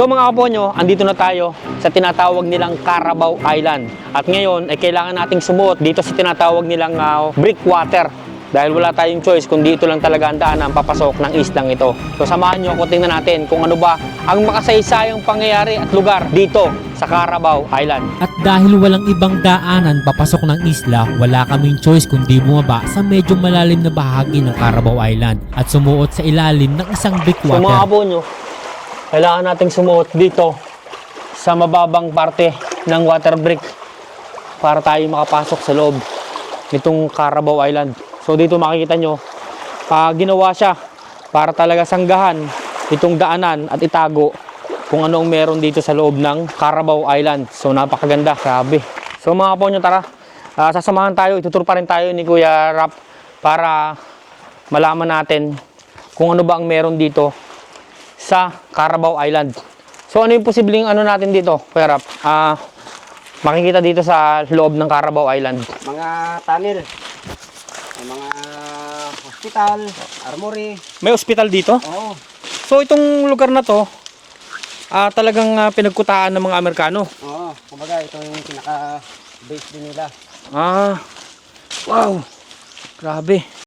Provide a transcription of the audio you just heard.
So mga kaponyo, andito na tayo sa tinatawag nilang Carabao Island. At ngayon ay kailangan nating sumuot dito sa tinatawag nilang breakwater. Dahil wala tayong choice kung dito lang talaga ang daanan papasok ng islang ito. So samahan nyo ako, tingnan natin kung ano ba ang makasaysayang pangyayari at lugar dito sa Carabao Island. At dahil walang ibang daanan papasok ng isla, wala kaming choice kundi bumaba sa medyo malalim na bahagi ng Carabao Island at sumuot sa ilalim ng isang So breakwater. mga kaponyo, kailangan nating sumuot dito sa mababang parte ng water break para tayo makapasok sa loob nitong Carabao Island. So dito makikita nyo, ginawa siya para talaga sanggahan itong daanan at itago kung ano ang meron dito sa loob ng Carabao Island. So napakaganda, grabe. So mga kaponyo, tara, sasamahan tayo, itutur pa rin tayo ni Kuya Rap para malaman natin kung ano ba ang meron dito sa Carabao Island. So ano yung posibleng ano natin dito, Kuya Rap? Makikita dito sa loob ng Carabao Island. Mga tunnel, mga hospital, armory. May ospital dito? Oo. So itong lugar na to, talagang pinagkutaan ng mga Amerikano. Oo. Kumbaga ito yung pinaka-base din nila. Wow! Grabe.